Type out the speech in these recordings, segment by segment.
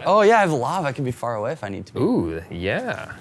Oh yeah, I have lava. I can be far away if I need to be. Ooh, yeah.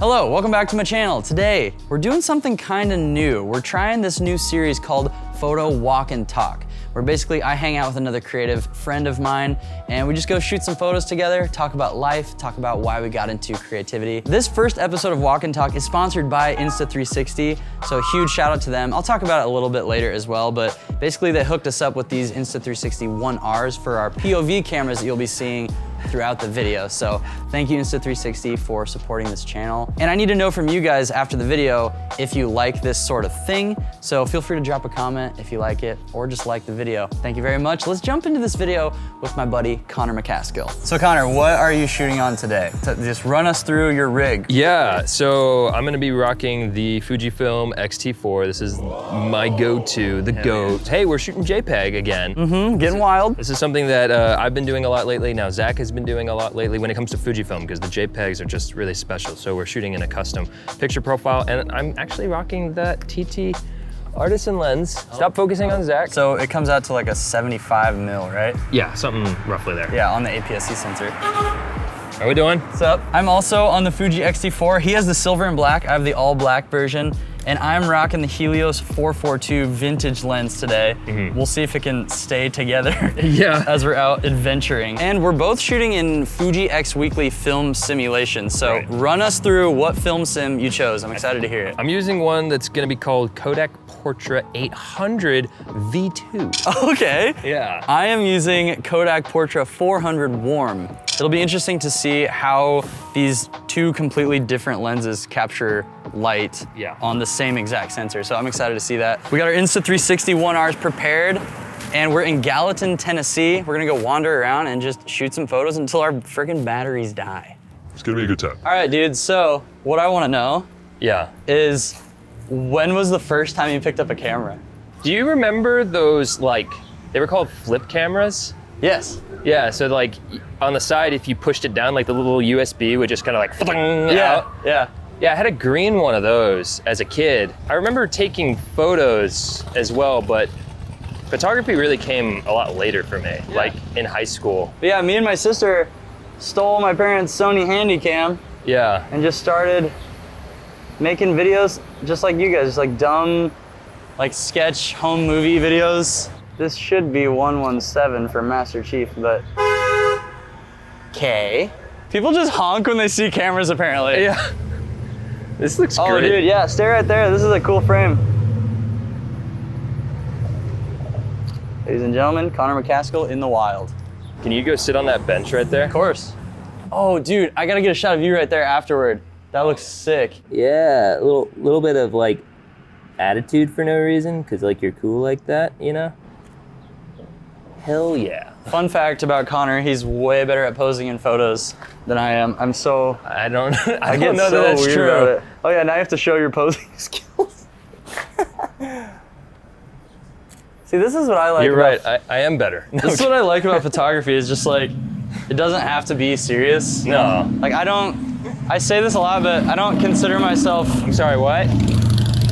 Hello, welcome back to my channel. Today, we're doing something kind of new. We're trying this new series called Photo Walk and Talk, where basically I hang out with another creative friend of mine and we just go shoot some photos together, talk about life, talk about why we got into creativity. This first episode of Walk and Talk is sponsored by Insta360, so a huge shout out to them. I'll talk about it a little bit later as well, but basically they hooked us up with these Insta360 1Rs for our POV cameras that you'll be seeing throughout the video. So thank you Insta360 for supporting this channel. And I need to know from you guys after the video if you like this sort of thing. So feel free to drop a comment if you like it or just like the video. Thank you very much. Let's jump into this video with my buddy, Connor McCaskill. So Connor, what are you shooting on today? Just run us through your rig. Yeah, so I'm gonna be rocking the Fujifilm XT4. This is my go-to, the GOAT. Hey, we're shooting JPEG again. Getting wild. This is something that I've been doing a lot lately. Now Zach has been doing a lot lately when it comes to Fujifilm because the JPEGs are just really special. So we're shooting in a custom picture profile and I'm actually rocking that TT Artisan lens. Stop focusing on Zach. So it comes out to like a 75 mil, right? Yeah, something roughly there. Yeah, on the APS-C sensor. How we doing? What's up? I'm also on the Fuji XT4. He has the silver and black. I have the all black version. And I'm rocking the Helios 442 vintage lens today. We'll see if it can stay together as we're out adventuring. And we're both shooting in Fuji X Weekly film simulation. So run us through what film sim you chose. I'm excited to hear it. I'm using one that's gonna be called Kodak Portra 800 V2. Okay. Yeah. I am using Kodak Portra 400 Warm. It'll be interesting to see how these two completely different lenses capture light on the same exact sensor. So I'm excited to see that. We got our Insta360 1Rs prepared and we're in Gallatin, Tennessee. We're gonna go wander around and just shoot some photos until our freaking batteries die. It's gonna be a good time. All right, dude, so what I wanna know is when was the first time you picked up a camera? Do you remember those, like, they were called flip cameras? Yes. Yeah, so like on the side, if you pushed it down, like the little USB would just kind of like out. Yeah, I had a green one of those as a kid. I remember taking photos as well, but photography really came a lot later for me, like in high school. But yeah, me and my sister stole my parents' Sony Handycam. Yeah. And just started making videos just like you guys, just like dumb, like sketch home movie videos. This should be 117 for Master Chief, but okay. People just honk when they see cameras, apparently. Yeah. This looks great. Oh, dude, yeah, stay right there. This is a cool frame. Ladies and gentlemen, Connor McCaskill in the wild. Can you go sit on that bench right there? Of course. Oh, dude, I gotta get a shot of you right there afterward. That looks sick. Yeah, a little bit of like attitude for no reason, because like you're cool like that, you know? Hell yeah. Fun fact about Connor, he's way better at posing in photos than I am. I'm so... I don't know that that's true. Oh yeah, now you have to show your posing skills. See, this is what I like You're right, I am better. No, this is what I like about photography, is just like, it doesn't have to be serious. No. Like I say this a lot, but I don't consider myself... I'm sorry, what?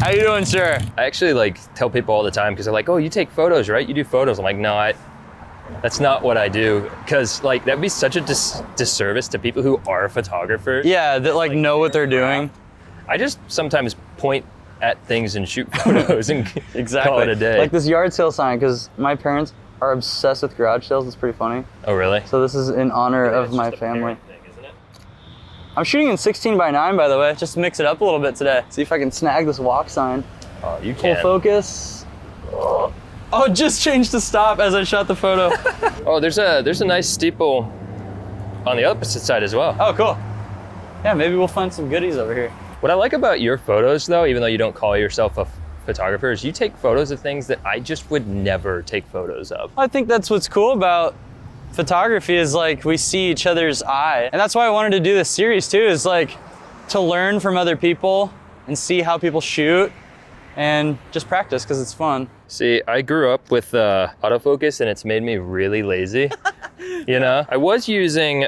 How you doing, sir? I actually like tell people all the time, because they're like, oh, you take photos, right? You do photos. I'm like, no, that's not what I do, because like that'd be such a disservice to people who are photographers. Yeah, that like know what they're doing. I just sometimes point at things and shoot photos and call it a day. Like this yard sale sign, because my parents are obsessed with garage sales. It's pretty funny. Oh, really? So this is in honor of my family. Thing, isn't it? I'm shooting in 16:9, by the way, just to mix it up a little bit today. See if I can snag this walk sign. Oh, you can. Full focus. Oh, it just changed to stop as I shot the photo. Oh, there's a nice steeple on the opposite side as well. Oh, cool. Yeah, maybe we'll find some goodies over here. What I like about your photos, though, even though you don't call yourself a photographer, is you take photos of things that I just would never take photos of. I think that's what's cool about photography, is like we see each other's eye. And that's why I wanted to do this series too, is like to learn from other people and see how people shoot and just practice, because it's fun. See, I grew up with autofocus and it's made me really lazy. You know, I was using,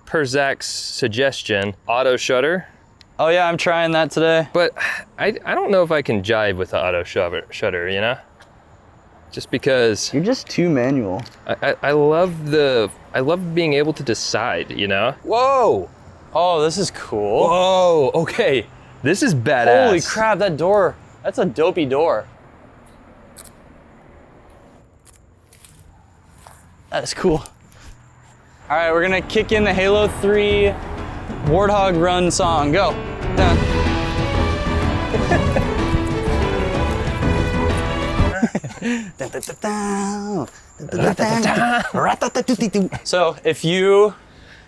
per Zach's suggestion, auto shutter. Oh yeah, I'm trying that today. But I don't know if I can jive with the auto shutter, you know? just because You're just too manual. I love being able to decide, you know? Whoa! Oh, this is cool. Whoa, okay. This is badass. Holy crap, that door. That's a dopey door. That is cool. All right, we're gonna kick in the Halo 3 Warthog Run song. Go. Dun. So if you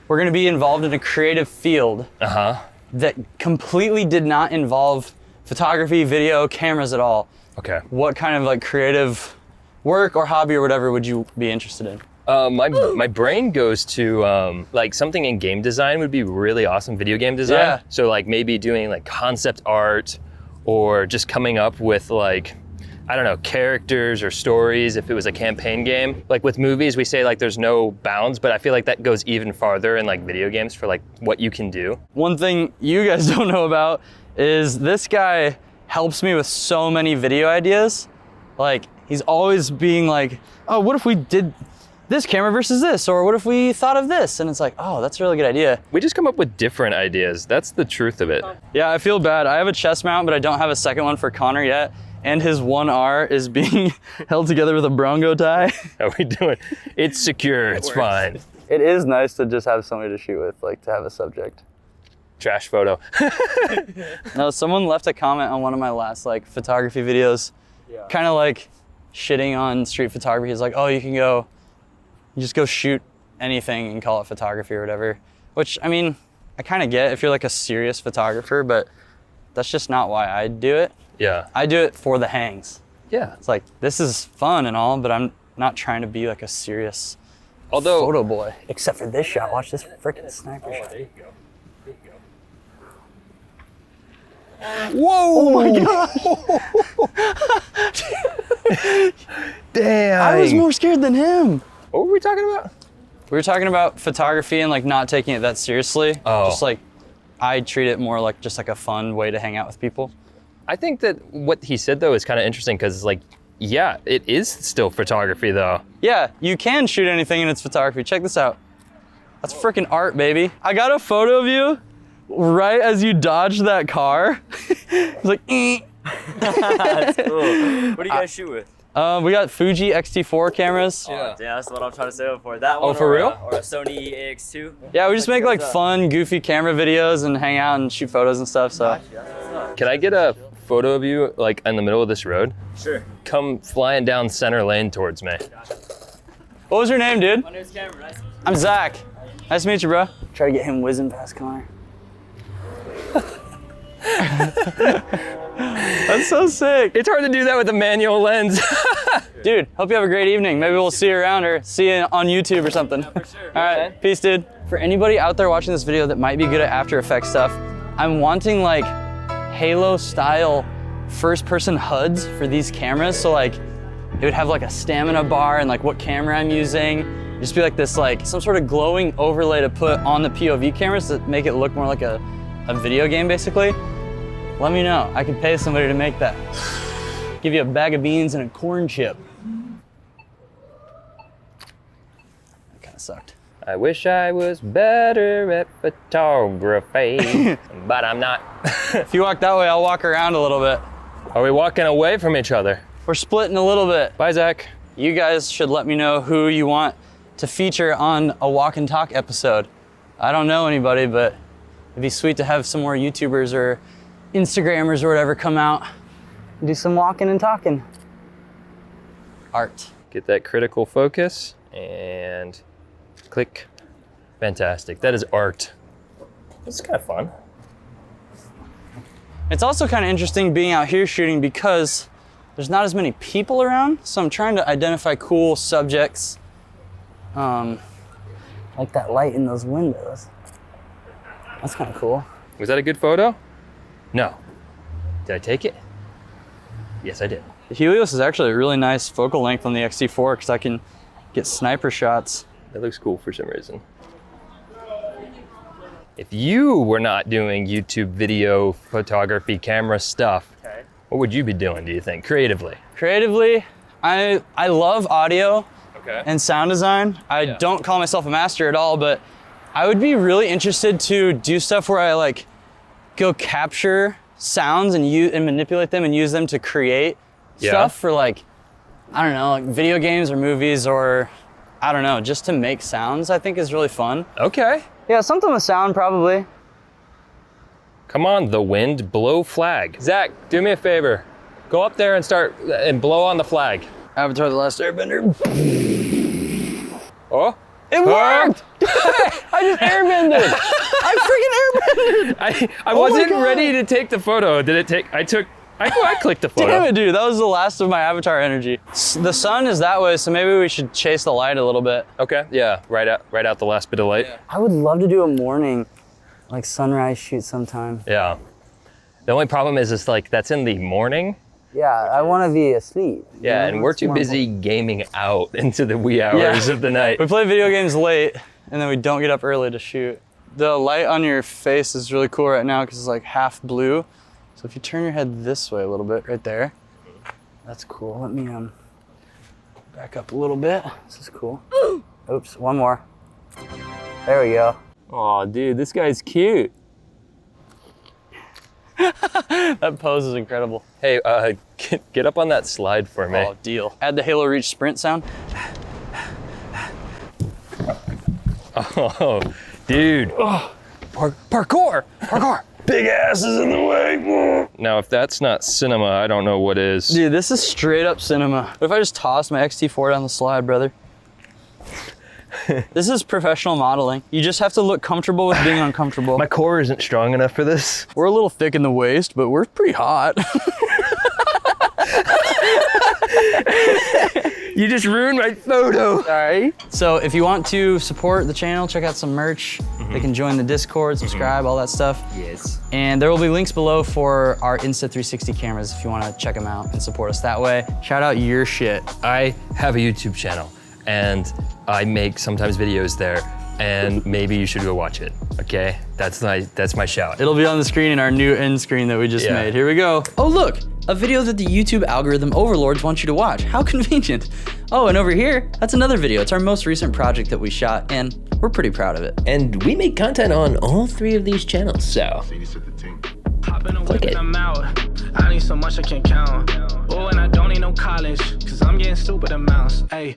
were gonna be involved in a creative field that completely did not involve photography, video, cameras at all, Okay. what kind of like creative work or hobby or whatever would you be interested in? My brain goes to like something in game design would be really awesome, video game design. Yeah. So like maybe doing like concept art or just coming up with like, I don't know, characters or stories if it was a campaign game. Like with movies, we say like there's no bounds, but I feel like that goes even farther in like video games for like what you can do. One thing you guys don't know about is this guy helps me with so many video ideas. Like he's always being like, oh, what if we did this camera versus this? Or what if we thought of this? And it's like, oh, that's a really good idea. We just come up with different ideas. That's the truth of it. Yeah, I feel bad. I have a chest mount, but I don't have a second one for Connor yet. And his 1R is being held together with a Bronco tie. How are we doing? It's secure, it's fine. It is nice to just have somebody to shoot with, like to have a subject. Trash photo. No, someone left a comment on one of my last like photography videos, kind of like shitting on street photography. He's like, oh, you just go shoot anything and call it photography or whatever. Which, I mean, I kind of get if you're like a serious photographer, but that's just not why I do it. Yeah. I do it for the hangs. Yeah. It's like, this is fun and all, but I'm not trying to be like a serious Although, photo boy. Except for this shot. Watch this freaking sniper shot. there you go. There you go. Whoa! Oh my god! Damn. I was more scared than him. What were we talking about? We were talking about photography and like not taking it that seriously. Oh. Just like, I treat it more like just like a fun way to hang out with people. I think that what he said though is kind of interesting because it's like, yeah, it is still photography though. Yeah, you can shoot anything and it's photography. Check this out. That's freaking art, baby. I got a photo of you right as you dodged that car. It's like, eh. That's cool. What do you guys shoot with? We got Fuji XT4 cameras. Yeah. Yeah, that's what I'm trying to say before. That one. Oh, for real? Or a Sony AX2. Yeah, we just make like What's up? fun, goofy camera videos and hang out and shoot photos and stuff, so. Can I get a photo of you like in the middle of this road? Sure. Come flying down center lane towards me. What was your name, dude? My name's Cameron. Nice. I'm Zach. Nice to meet you, bro. Try to get him whizzing past Connor. That's so sick. It's hard to do that with a manual lens. Dude, hope you have a great evening. Maybe we'll see you around or see you on YouTube or something. For sure. All right, peace, dude. For anybody out there watching this video that might be good at After Effects stuff, I'm wanting like Halo style first-person HUDs for these cameras. So like, it would have like a stamina bar and like what camera I'm using. It'd just be like this, like some sort of glowing overlay to put on the POV cameras that make it look more like a video game, basically. Let me know. I could pay somebody to make that. Give you a bag of beans and a corn chip. That kind of sucked. I wish I was better at photography, but I'm not. If you walk that way, I'll walk around a little bit. Are we walking away from each other? We're splitting a little bit. Bye, Zach. You guys should let me know who you want to feature on a walk and talk episode. I don't know anybody, but it'd be sweet to have some more YouTubers or Instagrammers or whatever come out and do some walking and talking. Art. Get that critical focus and click. Fantastic. That is art. This is kind of fun. It's also kind of interesting being out here shooting because there's not as many people around, so I'm trying to identify cool subjects. Like that light in those windows. That's kind of cool. Was that a good photo? No. Did I take it? Yes, I did. The Helios is actually a really nice focal length on the XT4 because I can get sniper shots. That looks cool for some reason. If you were not doing YouTube video, photography, camera stuff, what would you be doing, do you think, creatively? Creatively, I love audio Okay. and sound design. I don't call myself a master at all, but I would be really interested to do stuff where I like go capture sounds and manipulate them and use them to create stuff for like, I don't know, like video games or movies or I don't know, just to make sounds I think is really fun. Okay. Yeah, something with sound probably. Come on, the wind, blow flag. Zach, do me a favor. Go up there and start and blow on the flag. Avatar: The Last Airbender. Oh. It worked! I just airbended. I freaking airbended. I wasn't ready to take the photo. Did it take? I clicked the photo. Damn it, dude. That was the last of my avatar energy. The sun is that way, so maybe we should chase the light a little bit. Okay. Yeah. Right out the last bit of light. I would love to do a morning, like sunrise shoot sometime. Yeah. The only problem is it's like that's in the morning. Yeah, I want to be asleep. Yeah, and we're too busy gaming out into the wee hours of the night. We play video games late, and then we don't get up early to shoot. The light on your face is really cool right now because it's like half blue. So if you turn your head this way a little bit, right there, that's cool. Let me back up a little bit. This is cool. Oops, one more. There we go. Oh, dude, this guy's cute. That pose is incredible. Hey, get up on that slide for me. Oh, deal. Add the Halo Reach sprint sound. Oh, dude. Oh, Parkour! big ass is in the way. Now, if that's not cinema, I don't know what is. Dude, this is straight up cinema. What if I just tossed my XT4 down the slide, brother? This is professional modeling. You just have to look comfortable with being uncomfortable. My core isn't strong enough for this. We're a little thick in the waist, but we're pretty hot. You just ruined my photo. Sorry. So if you want to support the channel, check out some merch. They can join the Discord, subscribe, all that stuff. Yes. And there will be links below for our Insta360 cameras if you want to check them out and support us that way. Shout out your shit. I have a YouTube channel and I make sometimes videos there and maybe you should go watch it, okay? That's my shout. It'll be on the screen in our new end screen that we just made. Here we go. Oh, look, a video that the YouTube algorithm overlords want you to watch. How convenient. Oh, and over here, that's another video. It's our most recent project that we shot and we're pretty proud of it. And we make content on all 3 of these channels, so click it. I'm out. I need so much I can't count. Oh, and I don't need no college, cause I'm getting stupid amounts. Hey,